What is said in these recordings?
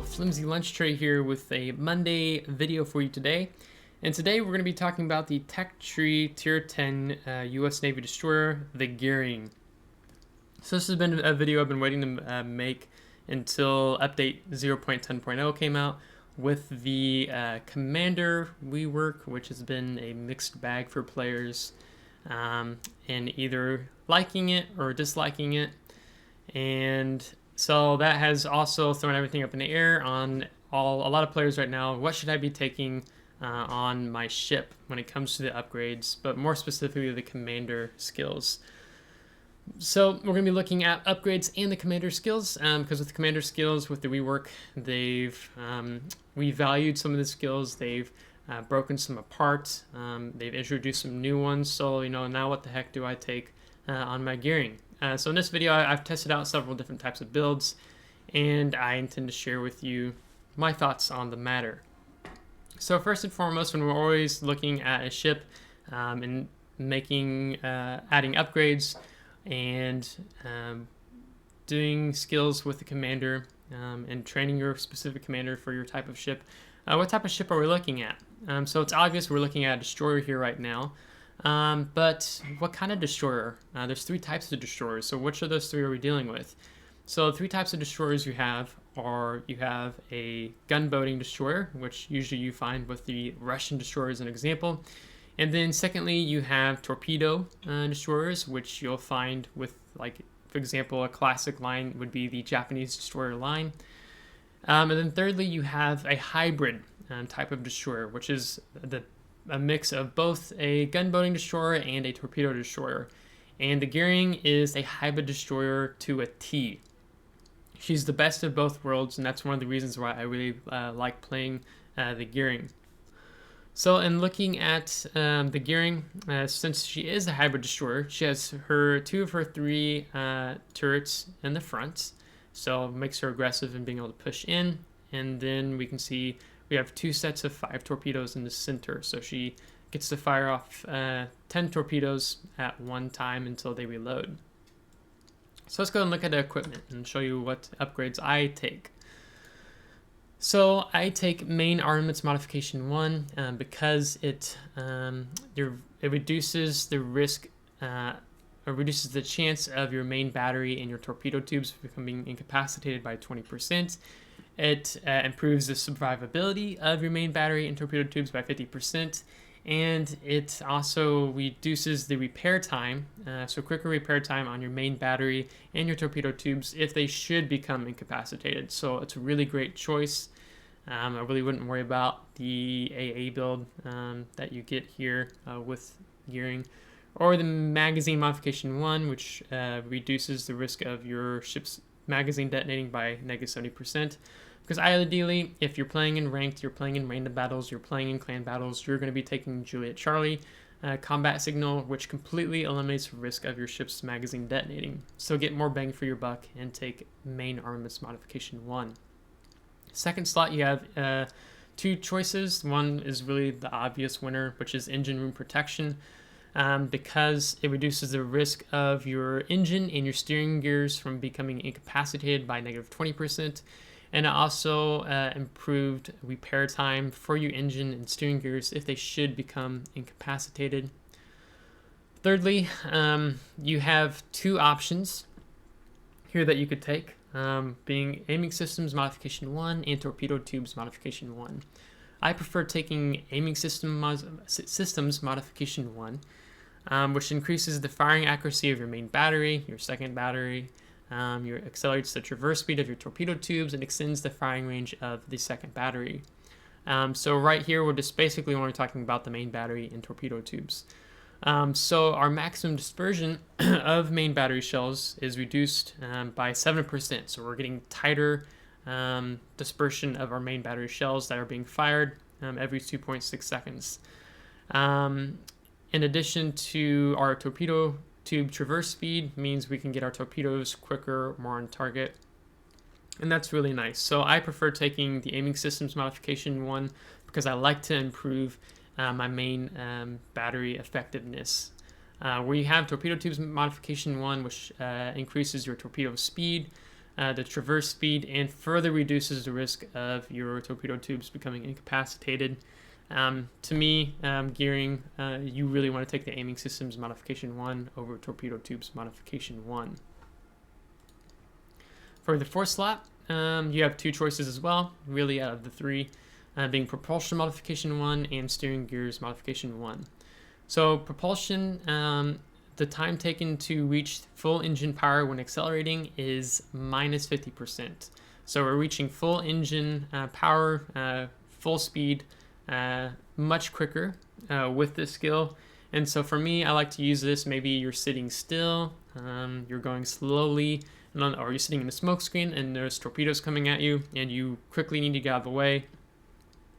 Flimsy Lunch Tray here with a Monday video for you today. And today we're going to be talking about the Tech Tree Tier 10 US Navy Destroyer, the Gearing. So this has been a video I've been waiting to make until update 0.10.0 came out with the Commander rework, which has been a mixed bag for players and either liking it or disliking it. And so that has also thrown everything up in the air on a lot of players right now. What should I be taking on my ship when it comes to the upgrades, but more specifically the commander skills? So we're going to be looking at upgrades and the commander skills, because with the commander skills, with the rework, they've revalued some of the skills. They've broken some apart. They've introduced some new ones. So, now what the heck do I take on my gearing? So in this video, I've tested out several different types of builds, and I intend to share with you my thoughts on the matter. So first and foremost, when we're always looking at a ship and adding upgrades and doing skills with the commander and training your specific commander for your type of ship, what type of ship are we looking at? So it's obvious we're looking at a destroyer here right now. But what kind of destroyer? There's three types of destroyers. So which of those three are we dealing with? So the three types of destroyers you have a gunboating destroyer, which usually you find with the Russian destroyer as an example. And then secondly, you have torpedo destroyers, which you'll find with, like, for example, a classic line would be the Japanese destroyer line. And then thirdly, you have a hybrid type of destroyer, which is a mix of both a gunboating destroyer and a torpedo destroyer. And the Gearing is a hybrid destroyer to a T. She's the best of both worlds, and that's one of the reasons why I really like playing the Gearing. So in looking at the Gearing, since she is a hybrid destroyer, she has two of her three turrets in the front, so it makes her aggressive in being able to push in. And then we can see we have two sets of 5 torpedoes in the center, so she gets to fire off 10 torpedoes at one time until they reload. So let's go and look at the equipment and show you what upgrades I take. So I take main armaments modification 1 because it reduces the risk, or reduces the chance of your main battery and your torpedo tubes becoming incapacitated by 20%. It improves the survivability of your main battery and torpedo tubes by 50%, and it also reduces the repair time, so quicker repair time on your main battery and your torpedo tubes if they should become incapacitated. So it's a really great choice. I really wouldn't worry about the AA build that you get here with Gearing, or the magazine modification 1, which reduces the risk of your ship's magazine detonating by -70%. Because ideally, if you're playing in ranked, you're playing in random battles, you're playing in clan battles, you're going to be taking Juliet Charlie combat signal, which completely eliminates the risk of your ship's magazine detonating. So get more bang for your buck and take main armaments modification 1. Second slot, you have 2 choices. One is really the obvious winner, which is engine room protection, because it reduces the risk of your engine and your steering gears from becoming incapacitated by -20%. And it also improved repair time for your engine and steering gears if they should become incapacitated. Thirdly, you have 2 options here that you could take, being aiming systems modification 1 and torpedo tubes modification 1. I prefer taking aiming systems modification 1, which increases the firing accuracy of your main battery, your second battery, accelerates the traverse speed of your torpedo tubes, and extends the firing range of the second battery. So right here, we're just basically only talking about the main battery and torpedo tubes. So our maximum dispersion of main battery shells is reduced by 7%. So we're getting tighter dispersion of our main battery shells that are being fired every 2.6 seconds. In addition to our torpedo tube traverse speed means we can get our torpedoes quicker, more on target, and that's really nice. So I prefer taking the aiming systems modification 1 because I like to improve my main battery effectiveness. Where you have torpedo tubes modification 1, which increases your torpedo speed the traverse speed, and further reduces the risk of your torpedo tubes becoming incapacitated. To me, gearing, you really want to take the aiming systems modification 1 over torpedo tubes modification 1. For the fourth slot, you have 2 choices as well, really out of the 3, being propulsion modification 1 and steering gears modification 1. So propulsion, the time taken to reach full engine power when accelerating is minus 50%. So we're reaching full engine power, full speed, much quicker with this skill. And so for me, I like to use this. Maybe you're sitting still, you're going slowly, or you're sitting in a smoke screen and there's torpedoes coming at you and you quickly need to get out of the way.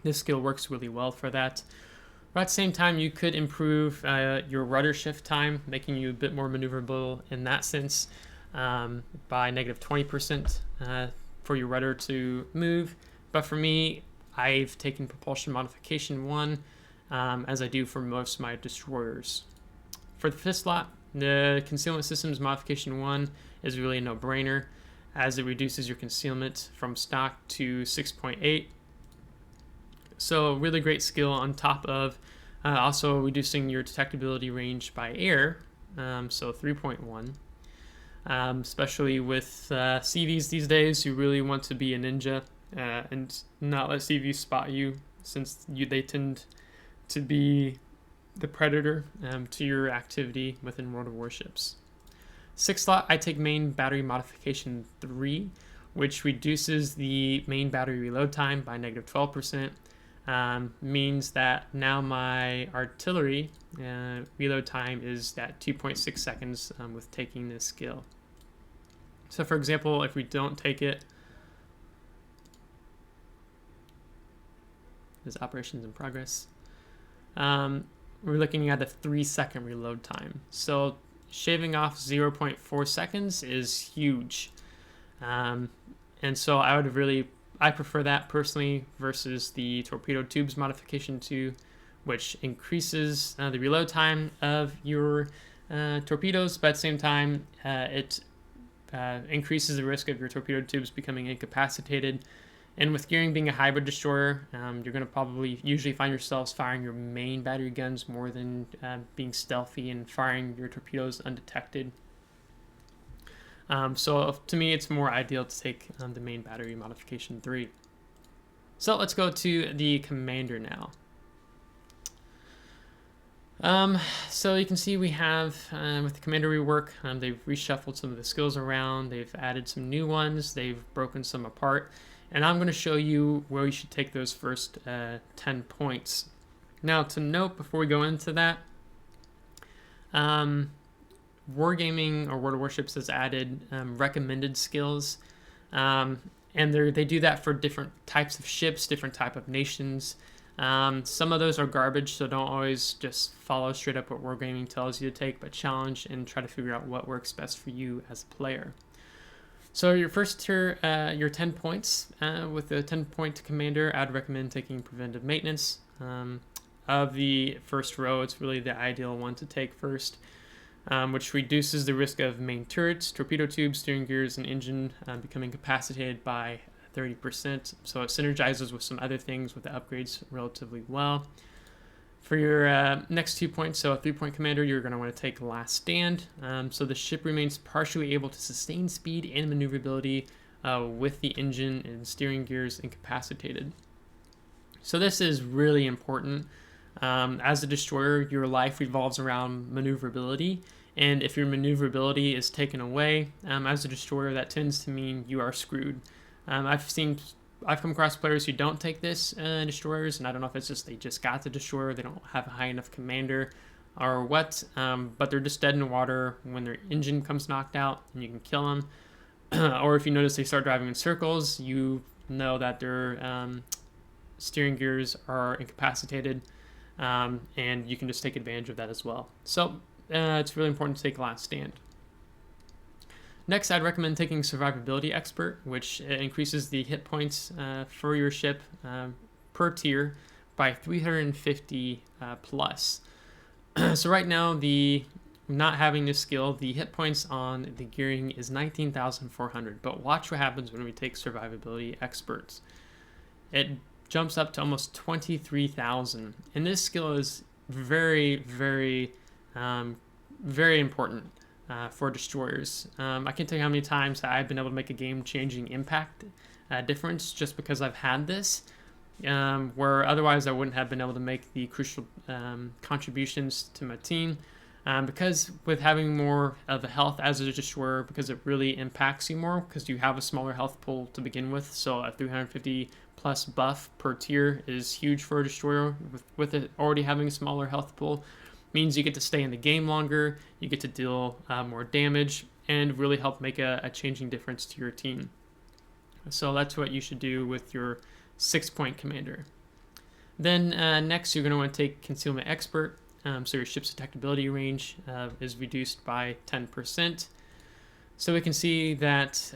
This skill works really well for that. But at the same time, you could improve your rudder shift time, making you a bit more maneuverable in that sense by negative 20% for your rudder to move. But for me, I've taken propulsion modification 1 as I do for most of my destroyers. For the fifth slot, the concealment systems modification 1 is really a no-brainer as it reduces your concealment from stock to 6.8. So really great skill on top of also reducing your detectability range by air, so 3.1. Especially with CVs these days, you really want to be a ninja and not let CVs spot you, since they tend to be the predator to your activity within World of Warships. Sixth slot, I take main battery modification 3, which reduces the main battery reload time by negative 12%. Means that now my artillery reload time is at 2.6 seconds with taking this skill. So for example, if we don't take it, this operations in progress, we're looking at a 3-second reload time. So shaving off 0.4 seconds is huge. And so I prefer that personally versus the torpedo tubes modification 2, which increases the reload time of your torpedoes, but at the same time, it increases the risk of your torpedo tubes becoming incapacitated. And with gearing being a hybrid destroyer, you're going to probably usually find yourselves firing your main battery guns more than being stealthy and firing your torpedoes undetected. So to me, it's more ideal to take the main battery modification 3. So let's go to the commander now. So you can see we have, with the commander rework, they've reshuffled some of the skills around, they've added some new ones, they've broken some apart, and I'm going to show you where you should take those first 10 points. Now, to note before we go into that, Wargaming or World of Warships has added recommended skills, and they do that for different types of ships, different type of nations. Some of those are garbage, so don't always just follow straight up what Wargaming tells you to take, but challenge and try to figure out what works best for you as a player. So your first tier, your 10 points, with the 10-point commander, I'd recommend taking preventive maintenance. Of the first row, it's really the ideal one to take first. Which reduces the risk of main turrets, torpedo tubes, steering gears, and engine becoming incapacitated by 30%. So it synergizes with some other things with the upgrades relatively well. For your next 2 points, so a 3-point commander, you're going to want to take Last Stand. So the ship remains partially able to sustain speed and maneuverability with the engine and steering gears incapacitated. So this is really important. As a destroyer, your life revolves around maneuverability, and if your maneuverability is taken away as a destroyer, that tends to mean you are screwed. I've come across players who don't take this in destroyers, and I don't know if it's just they just got the destroyer, they don't have a high enough commander, or what, but they're just dead in the water when their engine comes knocked out, and you can kill them. Or if you notice they start driving in circles, you know that their steering gears are incapacitated. And you can just take advantage of that as well. So it's really important to take Last Stand. Next, I'd recommend taking Survivability Expert, which increases the hit points for your ship per tier by 350 plus. So right now, the not having this skill, the hit points on the gearing is 19,400. But watch what happens when we take survivability experts. It jumps up to almost 23,000. And this skill is very, very, very important for destroyers. I can't tell you how many times I've been able to make a game-changing impact difference just because I've had this, where otherwise I wouldn't have been able to make the crucial contributions to my team. Because with having more of a health as a destroyer, because it really impacts you more, because you have a smaller health pool to begin with, so a 350 plus buff per tier is huge for a destroyer. With it already having a smaller health pool, means you get to stay in the game longer, you get to deal more damage, and really help make a changing difference to your team. So that's what you should do with your 6-point commander. Then next, you're going to want to take Concealment Expert. So your ship's detectability range is reduced by 10%. So we can see that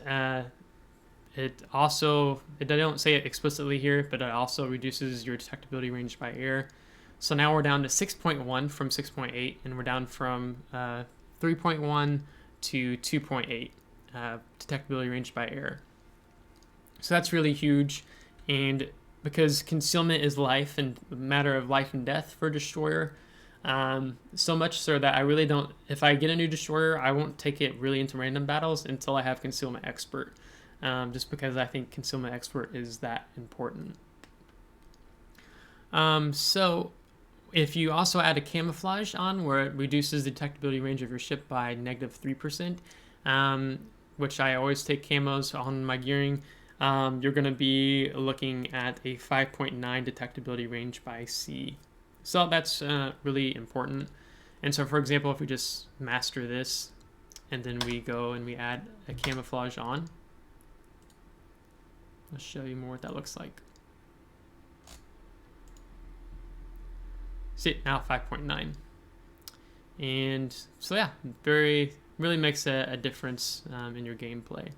it don't say it explicitly here, but it also reduces your detectability range by air. So now we're down to 6.1 from 6.8, and we're down from 3.1 to 2.8 detectability range by air. So that's really huge, and because concealment is life and a matter of life and death for a destroyer, so much so that I really don't, if I get a new destroyer, I won't take it really into random battles until I have Concealment Expert, just because I think Concealment Expert is that important. So if you also add a camouflage on, where it reduces the detectability range of your ship by -3%, which I always take camos on my gearing, you're going to be looking at a 5.9 detectability range by sea. So that's really important. And so, for example, if we just master this, and then we go and we add a camouflage on, I'll show you more what that looks like. See, now 5.9. And so yeah, really makes a difference in your gameplay.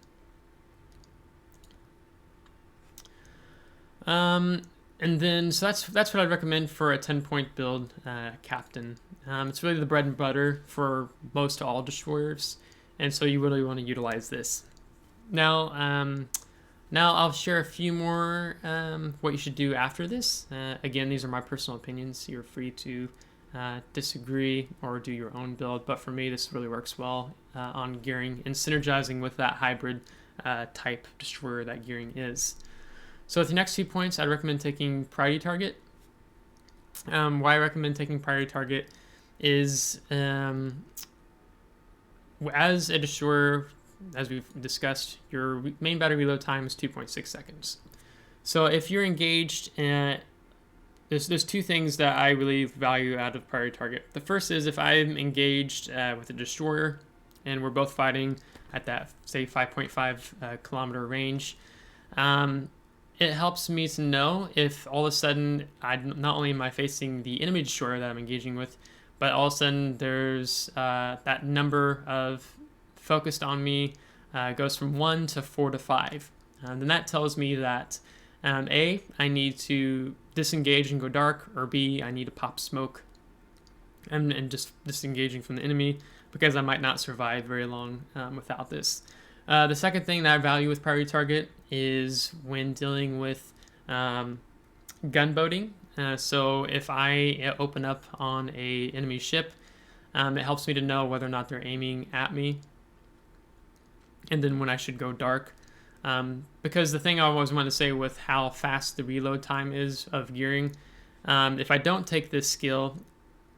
And then, so that's what I'd recommend for a 10-point build, Captain. It's really the bread and butter for most all destroyers, and so you really want to utilize this. Now I'll share a few more what you should do after this. Again, these are my personal opinions. You're free to disagree or do your own build, but for me, this really works well on gearing and synergizing with that hybrid type destroyer that gearing is. So with the next 2 points, I'd recommend taking Priority Target. Why I recommend taking Priority Target is as a destroyer, as we've discussed, your main battery reload time is 2.6 seconds. So if you're engaged, there's 2 things that I really value out of Priority Target. The first is if I'm engaged with a destroyer and we're both fighting at that, say, 5.5 kilometer range, it helps me to know if all of a sudden, not only am I facing the enemy destroyer that I'm engaging with, but all of a sudden there's that number of focused on me goes from 1 to 4 to 5. Then that tells me that A, I need to disengage and go dark, or B, I need to pop smoke and just disengaging from the enemy, because I might not survive very long without this. The second thing that I value with Priority Target is when dealing with gunboating. So if I open up on a enemy ship, it helps me to know whether or not they're aiming at me, and then when I should go dark. Because the thing I always want to say with how fast the reload time is of gearing, if I don't take this skill,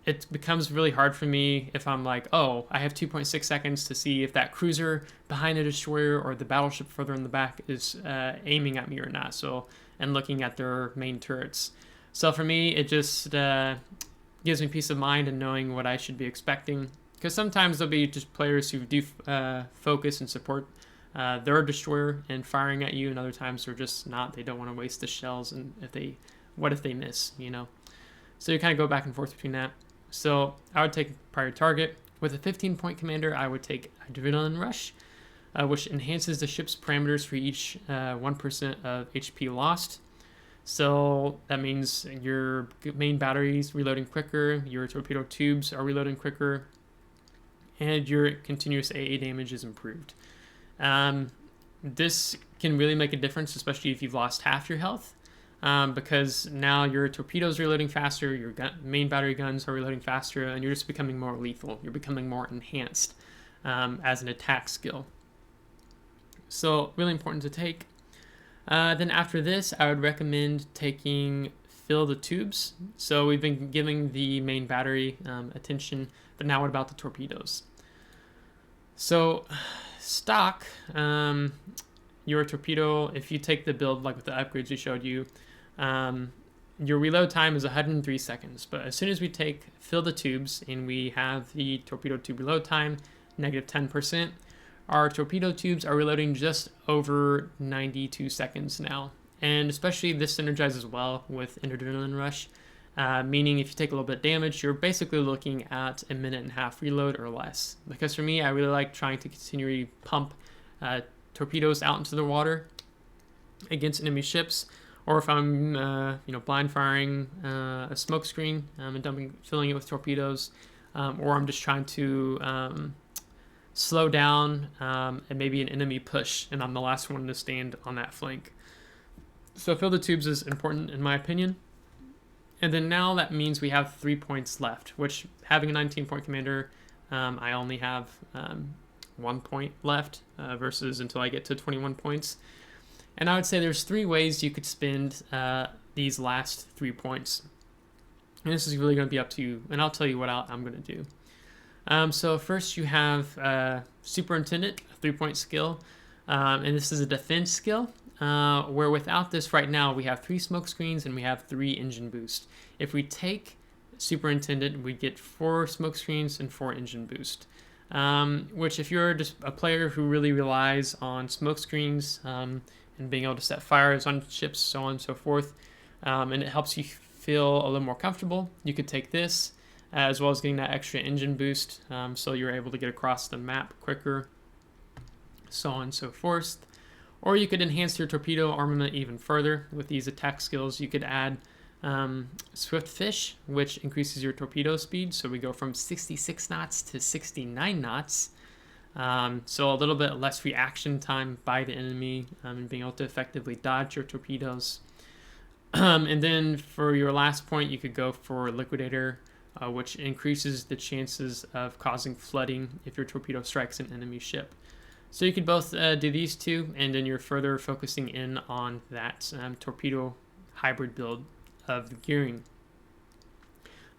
it becomes really hard for me if I'm like, oh, I have 2.6 seconds to see if that cruiser behind a destroyer or the battleship further in the back is aiming at me or not. So, and looking at their main turrets. So for me, it just gives me peace of mind and knowing what I should be expecting. Because sometimes there'll be just players who do focus and support their destroyer and firing at you, and other times they're just not. They don't want to waste the shells, and what if they miss, you know? So you kind of go back and forth between that. So I would take Priority Target. With a 15-point commander, I would take Adrenaline Rush, which enhances the ship's parameters for each 1% of HP lost. So that means your main batteries reloading quicker, your torpedo tubes are reloading quicker, and your continuous AA damage is improved. This can really make a difference, especially if you've lost half your health, because now your torpedoes are reloading faster, your main battery guns are reloading faster, and you're just becoming more lethal. You're becoming more enhanced as an attack skill. So really important to take. Then after this, I would recommend taking Fill the Tubes. So we've been giving the main battery attention, but now what about the torpedoes? So stock, your torpedo, if you take the build like with the upgrades we showed you, your reload time is 103 seconds. But as soon as we take Fill the Tubes and we have the torpedo tube reload time, -10%, our torpedo tubes are reloading just over 92 seconds now. And especially this synergizes well with Adrenaline Rush, meaning if you take a little bit of damage, you're basically looking at a 1.5-minute reload or less. Because for me, I really like trying to continually pump torpedoes out into the water against enemy ships, or if I'm blind firing a smoke screen and filling it with torpedoes, or I'm just trying to slow down and maybe an enemy push, and I'm the last one to stand on that flank. So Fill the Tubes is important in my opinion. And then now that means we have 3 points left, which having a 19-point commander, I only have 1 point left versus until I get to 21 points. And I would say there's 3 ways you could spend these last 3 points. And this is really going to be up to you, and I'll tell you what I'm going to do. So first you have Superintendent, a 3-point skill, and this is a defense skill, where without this right now we have 3 smoke screens and we have 3 engine boost. If we take Superintendent, we get 4 smoke screens and 4 engine boost, which if you're just a player who really relies on smoke screens and being able to set fires on ships, so on and so forth, and it helps you feel a little more comfortable, you could take this, as well as getting that extra engine boost, so you're able to get across the map quicker, so on and so forth. Or you could enhance your torpedo armament even further with these attack skills. You could add Swift Fish, which increases your torpedo speed, so we go from 66 knots to 69 knots. So a little bit less reaction time by the enemy, and being able to effectively dodge your torpedoes. And then for your last point, you could go for Liquidator, which increases the chances of causing flooding if your torpedo strikes an enemy ship. So you could both do these two, and then you're further focusing in on that torpedo hybrid build of the gearing.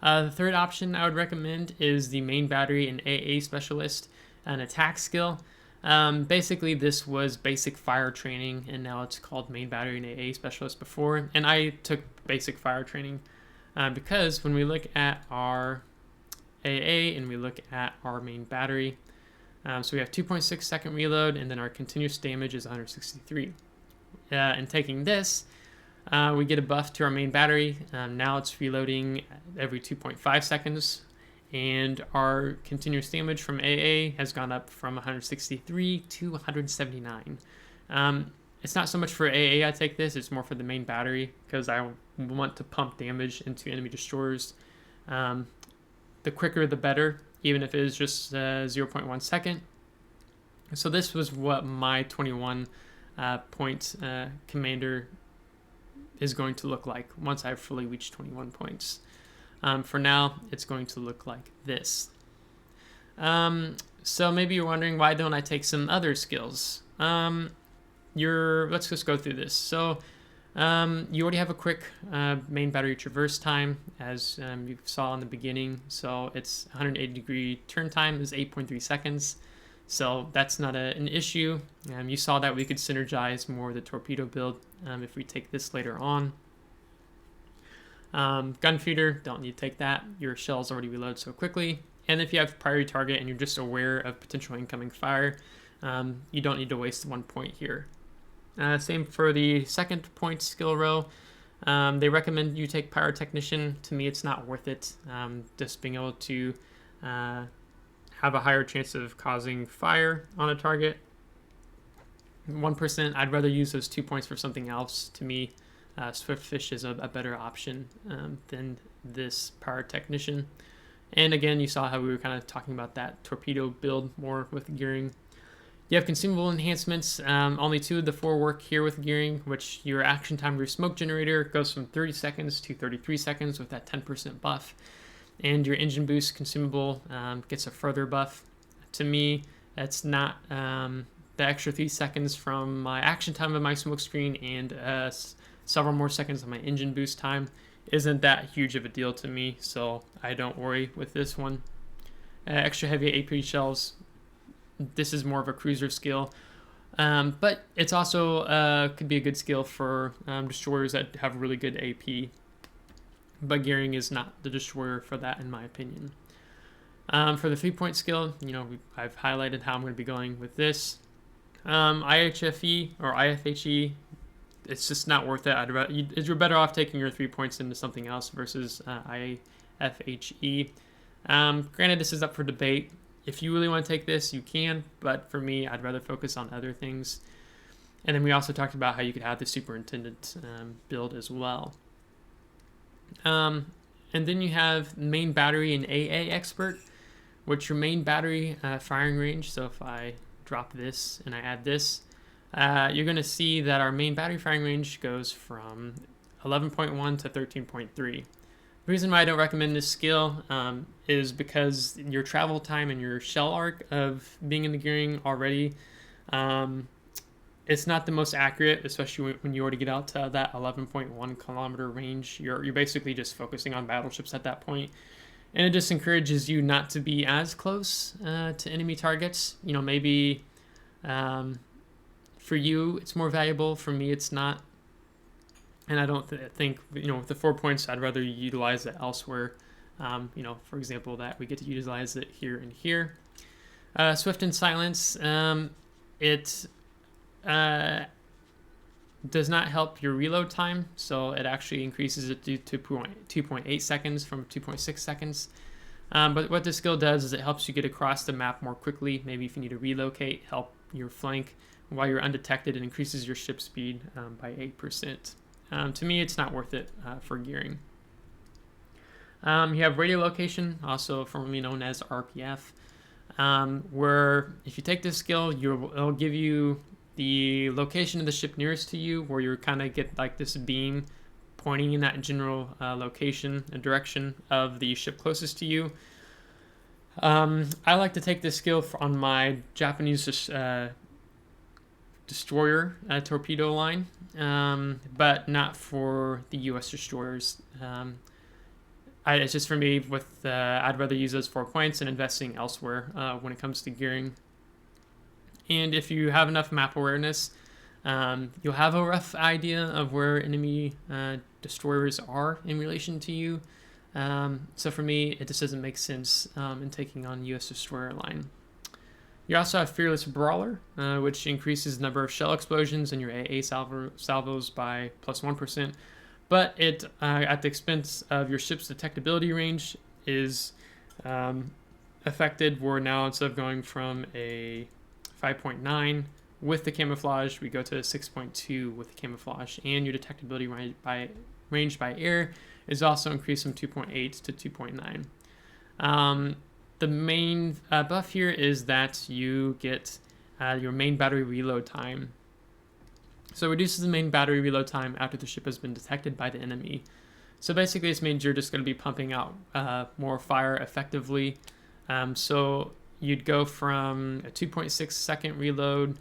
The third option I would recommend is the main battery and AA specialist, an attack skill. Basically, this was basic fire training, and now it's called main battery and AA specialist before. And I took basic fire training because when we look at our AA and we look at our main battery, so we have 2.6 second reload, and then our continuous damage is 163. And taking this, we get a buff to our main battery. Now it's reloading every 2.5 seconds, and our continuous damage from AA has gone up from 163 to 179. It's not so much for AA I take this, it's more for the main battery, because I want to pump damage into enemy destroyers. The quicker the better, even if it is just 0.1 second. So this was what my 21 point commander is going to look like once I've fully reached 21 points. For now, it's going to look like this. So maybe you're wondering, why don't I take some other skills? Let's just go through this. So you already have a quick main battery traverse time, as you saw in the beginning. So it's 180 degree turn time is 8.3 seconds. So that's not an issue. You saw that we could synergize more of the torpedo build if we take this later on. Gun feeder, don't need to take that. Your shells already reload so quickly. And if you have priority target and you're just aware of potential incoming fire, you don't need to waste 1 point here. Same for the second point skill row. They recommend you take Pyrotechnician. To me, it's not worth it. Just being able to have a higher chance of causing fire on a target. 1%, I'd rather use those 2 points for something else. To me, Swift Fish is a better option than this Pyrotechnician. And again, you saw how we were kind of talking about that torpedo build more with gearing. You have consumable enhancements. Only 2 of the 4 work here with gearing, which your action time of your smoke generator goes from 30 seconds to 33 seconds with that 10% buff. And your engine boost consumable gets a further buff. To me, that's not the extra 3 seconds from my action time of my smoke screen and several more seconds of my engine boost time isn't that huge of a deal to me, so I don't worry with this one. Extra heavy AP shells. This is more of a cruiser skill, but it's also could be a good skill for destroyers that have really good AP. But gearing is not the destroyer for that, in my opinion. For the 3-point skill, I've highlighted how I'm going to be going with this. IHFE or IFHE, it's just not worth it. You're better off taking your 3 points into something else versus IFHE. Granted, this is up for debate. If you really want to take this, you can, but for me, I'd rather focus on other things. And then we also talked about how you could have the superintendent build as well. And then you have main battery and AA expert, which your main battery firing range. So if I drop this and I add this, you're going to see that our main battery firing range goes from 11.1 to 13.3. The reason why I don't recommend this skill is because your travel time and your shell arc of being in the gearing already, it's not the most accurate, especially when you already get out to that 11.1 kilometer range. You're basically just focusing on battleships at that point. And it just encourages you not to be as close to enemy targets. Maybe for you it's more valuable. For me, it's not. And I don't think, with the 4 points, I'd rather utilize it elsewhere. For example, that we get to utilize it here and here. Swift and Silence, it does not help your reload time, so it actually increases it to 2.8 seconds from 2.6 seconds. But what this skill does is it helps you get across the map more quickly. Maybe if you need to relocate, help your flank while you're undetected, and increases your ship speed by 8%. To me, it's not worth it for gearing. You have radio location, also formerly known as RPF, where if you take this skill, it'll give you the location of the ship nearest to you, where you kind of get like this beam pointing in that general location and direction of the ship closest to you. I like to take this skill on my Japanese destroyer torpedo line, but not for the U.S. destroyers. It's just for me, I'd rather use those 4 points and investing elsewhere when it comes to gearing. And if you have enough map awareness, you'll have a rough idea of where enemy destroyers are in relation to you. So for me, it just doesn't make sense in taking on U.S. destroyer line. You also have Fearless Brawler, which increases the number of shell explosions in your AA salvos by plus 1%, but it, at the expense of your ship's detectability range, is affected, where now instead of going from a 5.9 with the camouflage, we go to a 6.2 with the camouflage, and your detectability range by air is also increased from 2.8 to 2.9. The main buff here is that you get your main battery reload time. So it reduces the main battery reload time after the ship has been detected by the enemy. So basically this means you're just going to be pumping out more fire effectively. So you'd go from a 2.6 second reload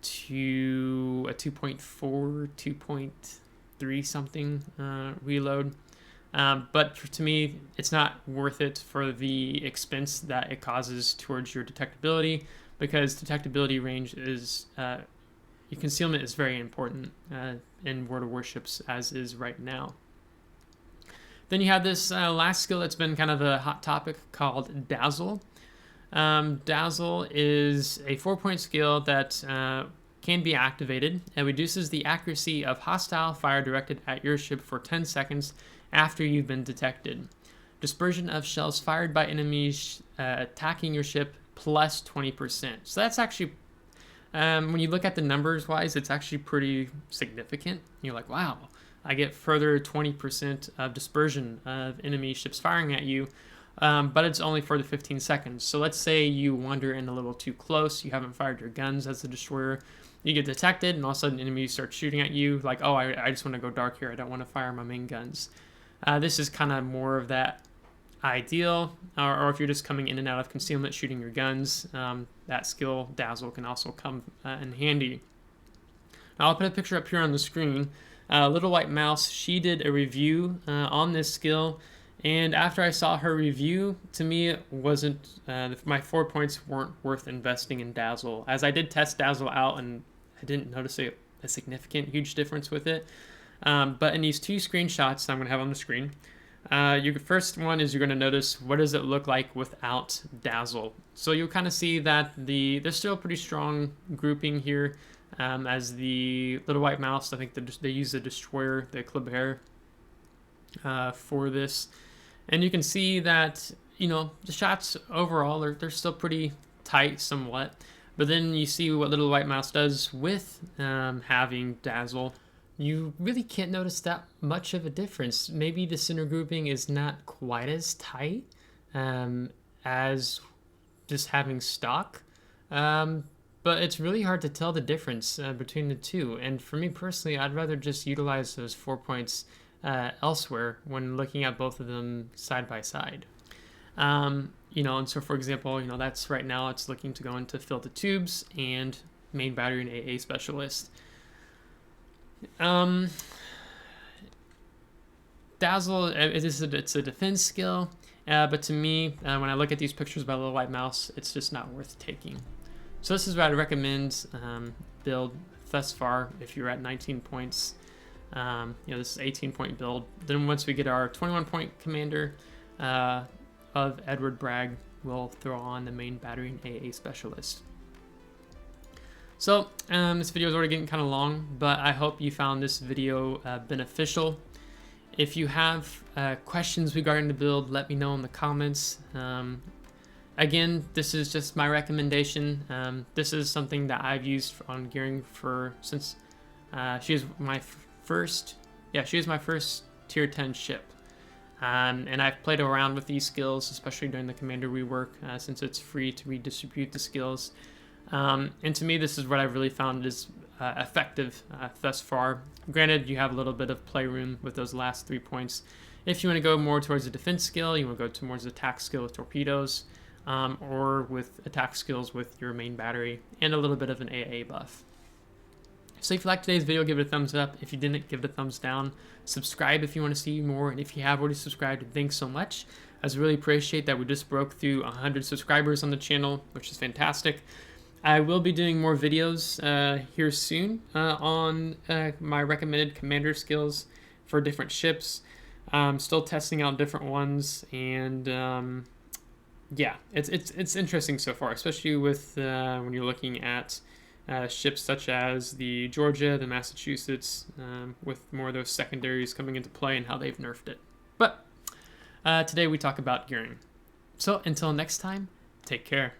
to a 2.4, 2.3 something reload. But to me, it's not worth it for the expense that it causes towards your detectability, because detectability range is, your concealment is very important in World of Warships, as is right now. Then you have this last skill that's been kind of a hot topic called Dazzle. Dazzle is a 4-point skill that can be activated. It reduces the accuracy of hostile fire directed at your ship for 10 seconds after you've been detected. Dispersion of shells fired by enemies attacking your ship plus 20%. So that's actually, when you look at the numbers wise, it's actually pretty significant. You're like, wow, I get further 20% of dispersion of enemy ships firing at you. but it's only for the 15 seconds. So let's say you wander in a little too close, you haven't fired your guns as the destroyer, you get detected, and all of a sudden enemies start shooting at you, like, oh, I just want to go dark here, I don't want to fire my main guns. This is kind of more of that ideal, or if you're just coming in and out of concealment shooting your guns, that skill, Dazzle, can also come in handy. Now, I'll put a picture up here on the screen. Little White Mouse, she did a review on this skill, and after I saw her review, to me it wasn't, my 4 points weren't worth investing in Dazzle, as I did test Dazzle out and I didn't notice a significant, huge difference with it. But in these 2 screenshots I'm going to have on the screen, your first one is you're going to notice what does it look like without Dazzle. So you'll kind of see that there's still a pretty strong grouping here, as the Little White Mouse, I think they use the destroyer, the Kleber, for this. And you can see that, the shots overall, they're still pretty tight somewhat. But then you see what Little White Mouse does with having Dazzle. You really can't notice that much of a difference. Maybe the center grouping is not quite as tight as just having stock. But it's really hard to tell the difference between the two. And for me personally, I'd rather just utilize those 4 points elsewhere when looking at both of them side by side. And so for example, that's right now it's looking to go into Fill the Tubes and Main Battery and AA Specialist. Dazzle, it's a defense skill, but to me, when I look at these pictures by Little White Mouse, it's just not worth taking. So this is what I'd recommend build thus far if you're at 19 points. This is 18-point build. Then once we get our 21-point commander of Edward Bragg, we'll throw on the Main Battery and AA Specialist. So this video is already getting kind of long, but I hope you found this video beneficial. If you have questions regarding the build, let me know in the comments. Again, this is just my recommendation. This is something that I've used on gearing since she is my first tier 10 ship. And I've played around with these skills, especially during the commander rework, since it's free to redistribute the skills. And to me, this is what I've really found is effective thus far. Granted, you have a little bit of playroom with those last 3 points. If you want to go more towards a defense skill, you want to go towards the attack skill with torpedoes, or with attack skills with your main battery, and a little bit of an AA buff. So if you liked today's video, give it a thumbs up. If you didn't, give it a thumbs down. Subscribe if you want to see more, and if you have already subscribed, thanks so much. I really appreciate that we just broke through 100 subscribers on the channel, which is fantastic. I will be doing more videos here soon on my recommended commander skills for different ships. I'm still testing out different ones, and yeah, it's interesting so far, especially with when you're looking at ships such as the Georgia, the Massachusetts, with more of those secondaries coming into play and how they've nerfed it. But today we talk about gearing. So until next time, take care.